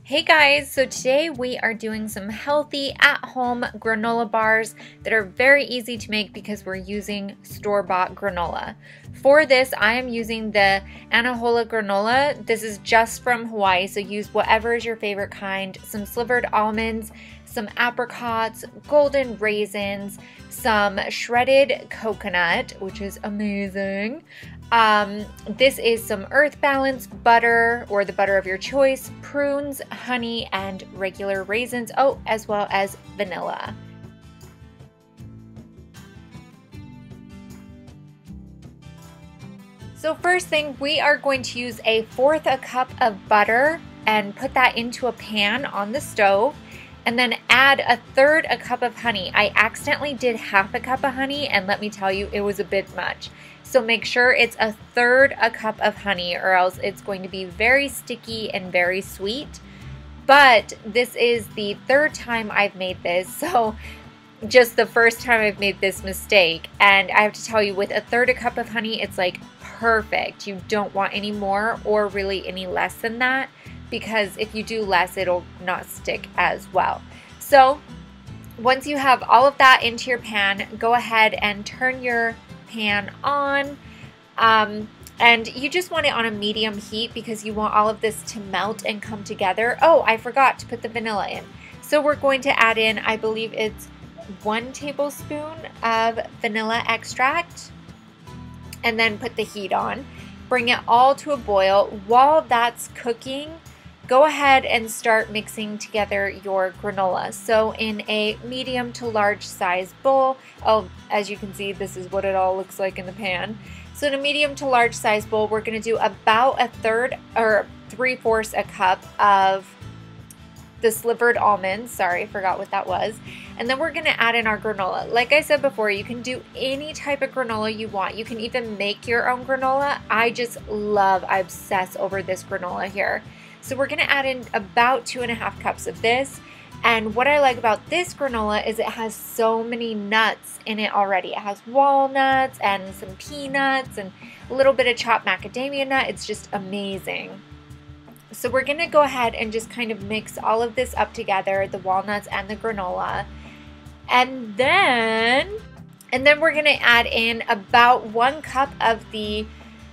Hey guys, so today we are doing some healthy at-home granola bars that are very easy to make because we're using store-bought granola. For this, I am using the Honolulu granola. This is just from Hawaii, so use whatever is your favorite kind. Some slivered almonds, some apricots, golden raisins, some shredded coconut, which is amazing. This is some earth balance butter or the butter of your choice, prunes, honey, and regular raisins, as well as vanilla. So first thing, we are going to use 1/4 cup of butter and put that into a pan on the stove, and then add 1/3 cup of honey. I accidentally did 1/2 cup of honey, and let me tell you, it was a bit much. So make sure it's 1/3 cup of honey, or else it's going to be very sticky and very sweet. But this is the 3rd time I've made this, so just the first time I've made this mistake. And I have to tell you, with 1/3 cup of honey, it's like perfect. You don't want any more or really any less than that, because if you do less, it'll not stick as well. So once you have all of that into your pan, go ahead and turn your pan on, and you just want it on a medium heat because you want all of this to melt and come together. Oh, I forgot to put the vanilla in. So we're going to add in, I believe it's 1 tablespoon of vanilla extract, and then put the heat on. Bring it all to a boil. While that's cooking, go ahead and start mixing together your granola. So in a medium to large size bowl, as you can see, this is what it all looks like in the pan. So in a medium to large size bowl, we're going to do about 1/3 or 3/4 a cup of the slivered almonds. Sorry, I forgot what that was. And then we're going to add in our granola. Like I said before, you can do any type of granola you want. You can even make your own granola. I obsess over this granola here. So we're going to add in about 2.5 cups of this. And what I like about this granola is it has so many nuts in it already. It has walnuts and some peanuts and a little bit of chopped macadamia nut. It's just amazing. So we're going to go ahead and just kind of mix all of this up together, the walnuts and the granola. And then we're going to add in about 1 cup of the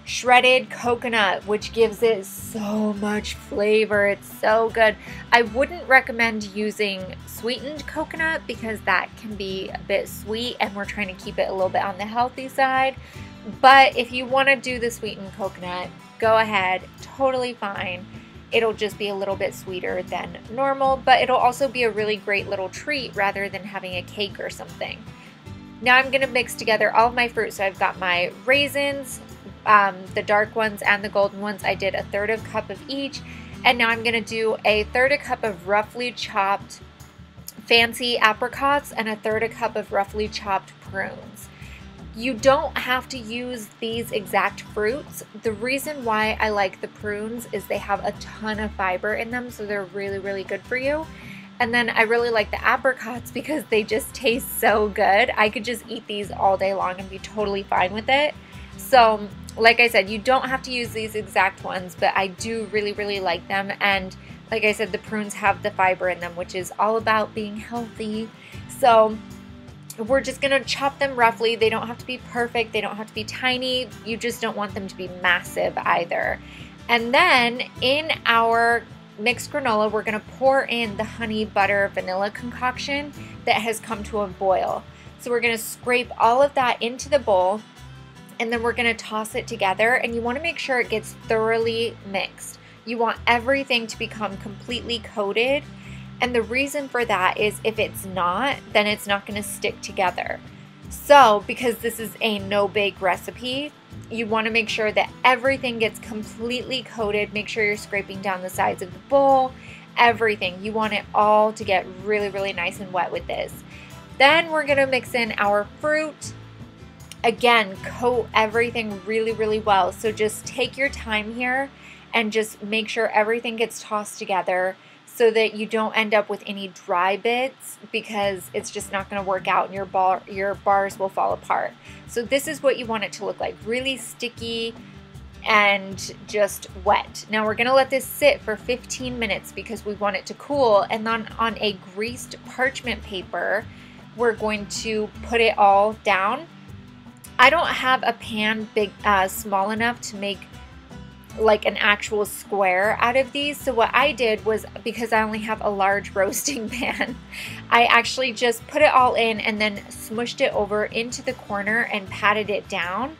shredded coconut, which gives it so much flavor. It's so good. I wouldn't recommend using sweetened coconut because that can be a bit sweet, and we're trying to keep it a little bit on the healthy side. But if you want to do the sweetened coconut, go ahead, totally fine. It'll just be a little bit sweeter than normal, but it'll also be a really great little treat rather than having a cake or something. Now I'm going to mix together all of my fruit. So I've got my raisins, the dark ones and the golden ones. I did 1/3 cup of each. And now I'm going to do 1/3 cup of roughly chopped fancy apricots and 1/3 cup of roughly chopped prunes. You don't have to use these exact fruits. The reason why I like the prunes is they have a ton of fiber in them, so they're really, really good for you. And then I really like the apricots because they just taste so good. I could just eat these all day long and be totally fine with it. So like I said, you don't have to use these exact ones, but I do really, really like them. And like I said, the prunes have the fiber in them, which is all about being healthy. So we're just going to chop them roughly. They don't have to be perfect. They don't have to be tiny. You just don't want them to be massive either. And then in our mixed granola, we're going to pour in the honey butter vanilla concoction that has come to a boil. So we're going to scrape all of that into the bowl, and then we're going to toss it together. And you want to make sure it gets thoroughly mixed. You want everything to become completely coated. And the reason for that is if it's not, then it's not going to stick together. So because this is a no-bake recipe, you want to make sure that everything gets completely coated. Make sure you're scraping down the sides of the bowl, everything. You want it all to get really, really nice and wet with this. Then we're going to mix in our fruit. Again, coat everything really, really well. So just take your time here and just make sure everything gets tossed together, so that you don't end up with any dry bits, because it's just not going to work out and your bars will fall apart. So this is what you want it to look like. Really sticky, and just wet. Now we're gonna let this sit for 15 minutes because we want it to cool, and then on a greased parchment paper, we're going to put it all down. I don't have a pan small enough to make like an actual square out of these. So what I did was, because I only have a large roasting pan, I actually just put it all in and then smushed it over into the corner and patted it down.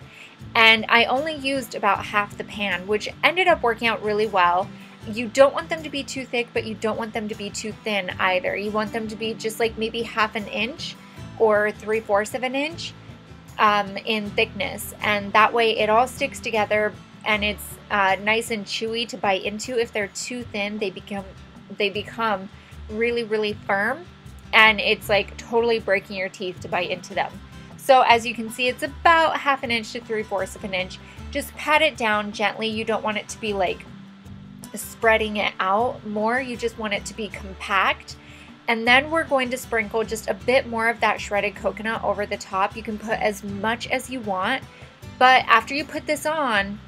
And I only used about half the pan, which ended up working out really well. You don't want them to be too thick, but you don't want them to be too thin either. You want them to be just like maybe 1/2 inch or 3/4 of an inch in thickness. And that way it all sticks together and it's nice and chewy to bite into. If they're too thin, they become really, really firm, and it's like totally breaking your teeth to bite into them. So as you can see, it's about 1/2 inch to 3/4 of an inch. Just pat it down gently. You don't want it to be like spreading it out more. You just want it to be compact. And then we're going to sprinkle just a bit more of that shredded coconut over the top. You can put as much as you want, but after you put this on,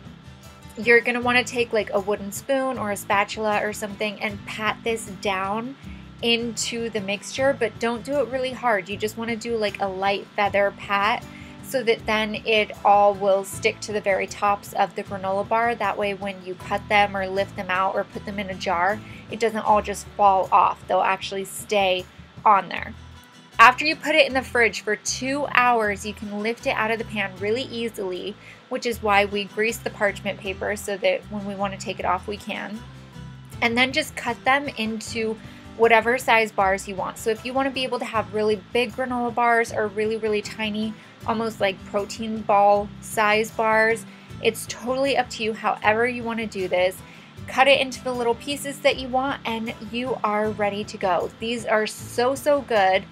you're going to want to take like a wooden spoon or a spatula or something and pat this down into the mixture, but don't do it really hard. You just want to do like a light feather pat so that then it all will stick to the very tops of the granola bar. That way when you cut them or lift them out or put them in a jar, it doesn't all just fall off. They'll actually stay on there. After you put it in the fridge for 2 hours, you can lift it out of the pan really easily, which is why we grease the parchment paper so that when we want to take it off, we can. And then just cut them into whatever size bars you want. So if you want to be able to have really big granola bars or really, really tiny, almost like protein ball size bars, it's totally up to you however you want to do this. Cut it into the little pieces that you want and you are ready to go. These are so, so good.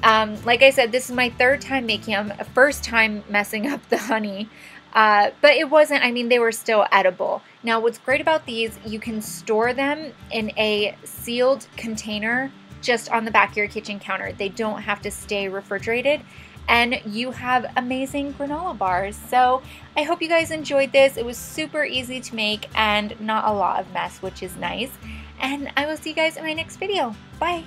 Like I said, this is my 3rd time making them, first time messing up the honey, but it wasn't, I mean, they were still edible. Now, what's great about these, you can store them in a sealed container just on the back of your kitchen counter. They don't have to stay refrigerated, and you have amazing granola bars. So I hope you guys enjoyed this. It was super easy to make and not a lot of mess, which is nice. And I will see you guys in my next video. Bye.